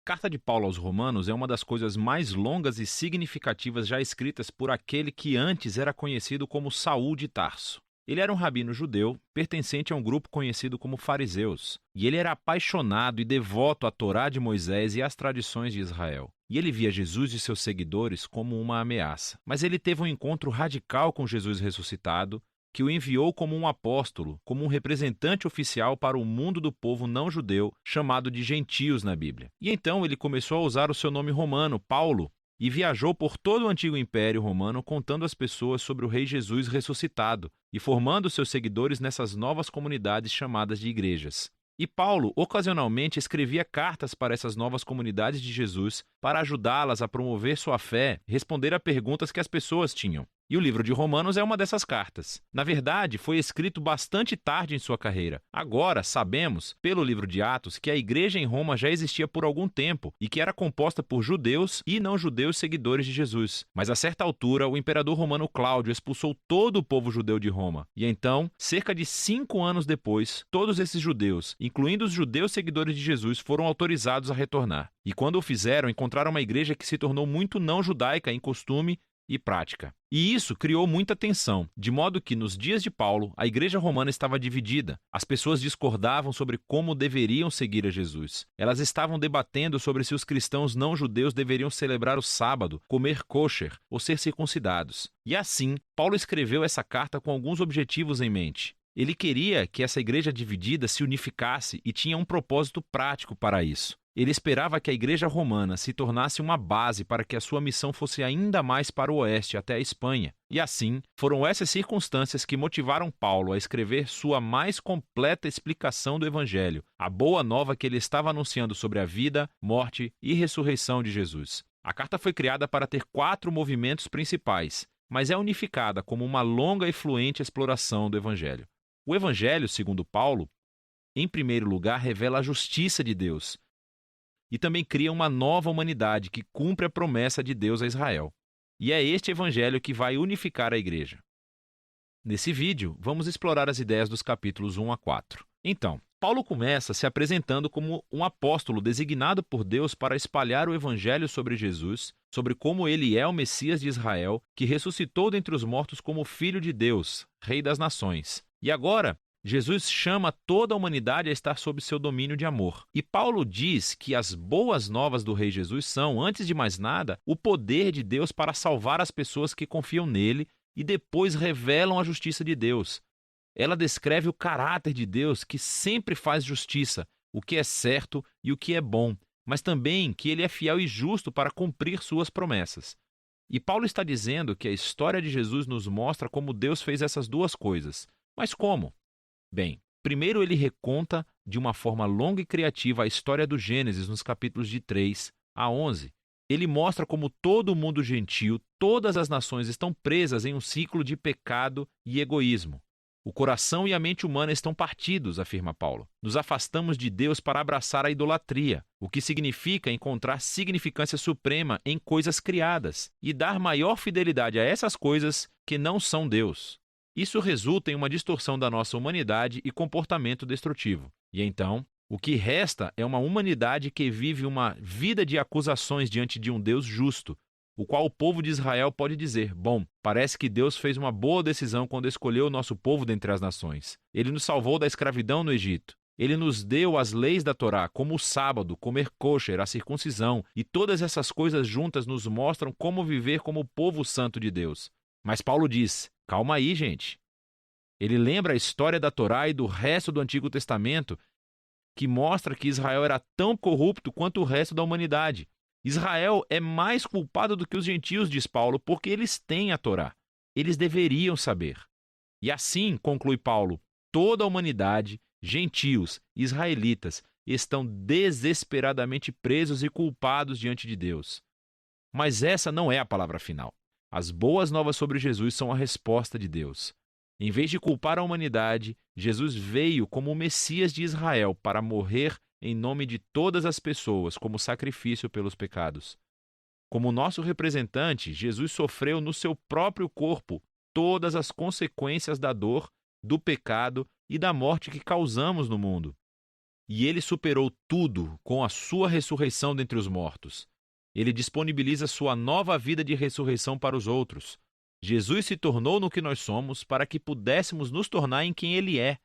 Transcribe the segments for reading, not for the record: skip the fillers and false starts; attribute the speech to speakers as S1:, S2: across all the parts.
S1: Carta de Paulo aos Romanos é uma das coisas mais longas e significativas já escritas por aquele que antes era conhecido como Saul de Tarso. Ele era um rabino judeu, pertencente a um grupo conhecido como fariseus, e ele era apaixonado e devoto à Torá de Moisés e às tradições de Israel. E ele via Jesus e seus seguidores como uma ameaça. Mas ele teve um encontro radical com Jesus ressuscitado, que o enviou como um apóstolo, como um representante oficial para o mundo do povo não judeu, chamado de gentios na Bíblia. E então ele começou a usar o seu nome romano, Paulo, e viajou por todo o antigo Império Romano contando às pessoas sobre o Rei Jesus ressuscitado e formando seus seguidores nessas novas comunidades chamadas de igrejas. E Paulo, ocasionalmente, escrevia cartas para essas novas comunidades de Jesus para ajudá-las a promover sua fé, responder a perguntas que as pessoas tinham. E o livro de Romanos é uma dessas cartas. Na verdade, foi escrito bastante tarde em sua carreira. Agora, sabemos, pelo livro de Atos, que a igreja em Roma já existia por algum tempo e que era composta por judeus e não-judeus seguidores de Jesus. Mas a certa altura, o imperador romano Cláudio expulsou todo o povo judeu de Roma. E então, cerca de 5 anos depois, todos esses judeus, incluindo os judeus seguidores de Jesus, foram autorizados a retornar. E quando o fizeram, encontraram uma igreja que se tornou muito não-judaica em costume e prática. E isso criou muita tensão, de modo que nos dias de Paulo, a igreja romana estava dividida. As pessoas discordavam sobre como deveriam seguir a Jesus. Elas estavam debatendo sobre se os cristãos não judeus deveriam celebrar o sábado, comer kosher ou ser circuncidados. E assim, Paulo escreveu essa carta com alguns objetivos em mente. Ele queria que essa igreja dividida se unificasse e tinha um propósito prático para isso. Ele esperava que a igreja romana se tornasse uma base para que a sua missão fosse ainda mais para o oeste, até a Espanha. E assim, foram essas circunstâncias que motivaram Paulo a escrever sua mais completa explicação do Evangelho, a boa nova que ele estava anunciando sobre a vida, morte e ressurreição de Jesus. A carta foi criada para ter 4 movimentos principais, mas é unificada como uma longa e fluente exploração do Evangelho. O Evangelho, segundo Paulo, em primeiro lugar, revela a justiça de Deus, e também cria uma nova humanidade que cumpre a promessa de Deus a Israel. E é este evangelho que vai unificar a igreja. Nesse vídeo, vamos explorar as ideias dos capítulos 1 a 4. Então, Paulo começa se apresentando como um apóstolo designado por Deus para espalhar o evangelho sobre Jesus, sobre como ele é o Messias de Israel, que ressuscitou dentre os mortos como Filho de Deus, Rei das Nações. E agora, Jesus chama toda a humanidade a estar sob seu domínio de amor. E Paulo diz que as boas novas do Rei Jesus são, antes de mais nada, o poder de Deus para salvar as pessoas que confiam nele e depois revelam a justiça de Deus. Ela descreve o caráter de Deus que sempre faz justiça, o que é certo e o que é bom, mas também que ele é fiel e justo para cumprir suas promessas. E Paulo está dizendo que a história de Jesus nos mostra como Deus fez essas duas coisas. Mas como? Bem, primeiro ele reconta de uma forma longa e criativa a história do Gênesis nos capítulos de 3 a 11. Ele mostra como todo o mundo gentil, todas as nações estão presas em um ciclo de pecado e egoísmo. O coração e a mente humana estão partidos, afirma Paulo. Nos afastamos de Deus para abraçar a idolatria, o que significa encontrar significância suprema em coisas criadas e dar maior fidelidade a essas coisas que não são Deus. Isso resulta em uma distorção da nossa humanidade e comportamento destrutivo. E então, o que resta é uma humanidade que vive uma vida de acusações diante de um Deus justo, o qual o povo de Israel pode dizer: bom, parece que Deus fez uma boa decisão quando escolheu o nosso povo dentre as nações. Ele nos salvou da escravidão no Egito. Ele nos deu as leis da Torá, como o sábado, comer kosher, a circuncisão, e todas essas coisas juntas nos mostram como viver como o povo santo de Deus. Mas Paulo diz: calma aí, gente. Ele lembra a história da Torá e do resto do Antigo Testamento, que mostra que Israel era tão corrupto quanto o resto da humanidade. Israel é mais culpado do que os gentios, diz Paulo, porque eles têm a Torá. Eles deveriam saber. E assim, conclui Paulo, toda a humanidade, gentios, israelitas, estão desesperadamente presos e culpados diante de Deus. Mas essa não é a palavra final. As boas novas sobre Jesus são a resposta de Deus. Em vez de culpar a humanidade, Jesus veio como o Messias de Israel para morrer em nome de todas as pessoas como sacrifício pelos pecados. Como nosso representante, Jesus sofreu no seu próprio corpo todas as consequências da dor, do pecado e da morte que causamos no mundo. E ele superou tudo com a sua ressurreição dentre os mortos. Ele disponibiliza sua nova vida de ressurreição para os outros. Jesus se tornou no que nós somos para que pudéssemos nos tornar em quem ele é.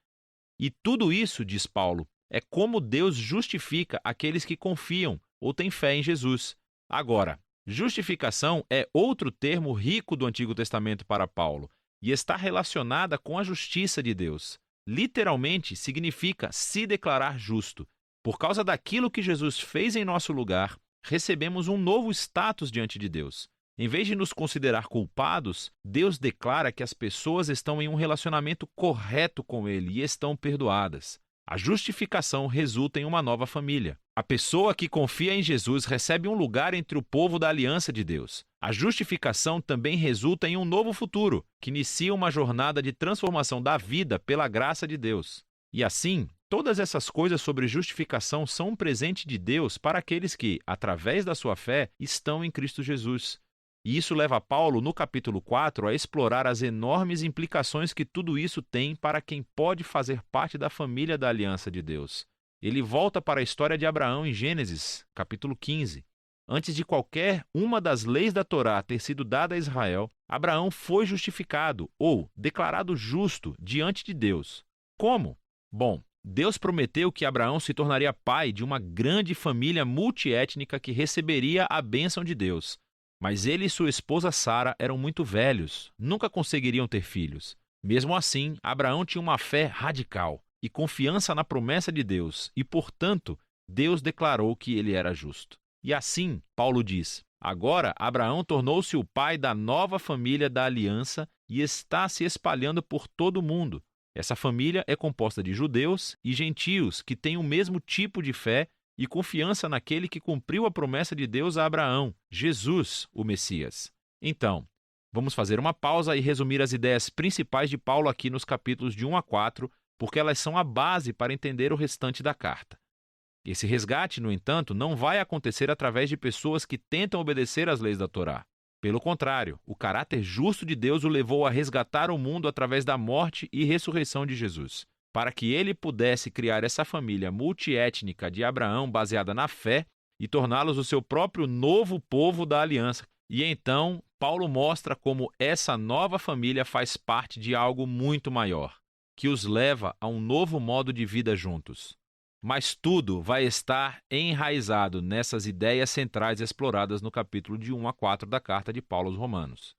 S1: E tudo isso, diz Paulo, é como Deus justifica aqueles que confiam ou têm fé em Jesus. Agora, justificação é outro termo rico do Antigo Testamento para Paulo e está relacionada com a justiça de Deus. Literalmente significa se declarar justo. Por causa daquilo que Jesus fez em nosso lugar, recebemos um novo status diante de Deus. Em vez de nos considerar culpados, Deus declara que as pessoas estão em um relacionamento correto com Ele e estão perdoadas. A justificação resulta em uma nova família. A pessoa que confia em Jesus recebe um lugar entre o povo da aliança de Deus. A justificação também resulta em um novo futuro, que inicia uma jornada de transformação da vida pela graça de Deus. E assim, todas essas coisas sobre justificação são um presente de Deus para aqueles que, através da sua fé, estão em Cristo Jesus. E isso leva Paulo, no capítulo 4, a explorar as enormes implicações que tudo isso tem para quem pode fazer parte da família da aliança de Deus. Ele volta para a história de Abraão em Gênesis, capítulo 15. Antes de qualquer uma das leis da Torá ter sido dada a Israel, Abraão foi justificado ou declarado justo diante de Deus. Como? Bom, Deus prometeu que Abraão se tornaria pai de uma grande família multiétnica que receberia a bênção de Deus. Mas ele e sua esposa Sara eram muito velhos, nunca conseguiriam ter filhos. Mesmo assim, Abraão tinha uma fé radical e confiança na promessa de Deus, e, portanto, Deus declarou que ele era justo. E assim, Paulo diz, agora Abraão tornou-se o pai da nova família da aliança e está se espalhando por todo o mundo. Essa família é composta de judeus e gentios que têm o mesmo tipo de fé e confiança naquele que cumpriu a promessa de Deus a Abraão, Jesus, o Messias. Então, vamos fazer uma pausa e resumir as ideias principais de Paulo aqui nos capítulos de 1 a 4, porque elas são a base para entender o restante da carta. Esse resgate, no entanto, não vai acontecer através de pessoas que tentam obedecer às leis da Torá. Pelo contrário, o caráter justo de Deus o levou a resgatar o mundo através da morte e ressurreição de Jesus. Para que ele pudesse criar essa família multiétnica de Abraão baseada na fé e torná-los o seu próprio novo povo da aliança. E então, Paulo mostra como essa nova família faz parte de algo muito maior, que os leva a um novo modo de vida juntos. Mas tudo vai estar enraizado nessas ideias centrais exploradas no capítulo de 1 a 4 da carta de Paulo aos Romanos.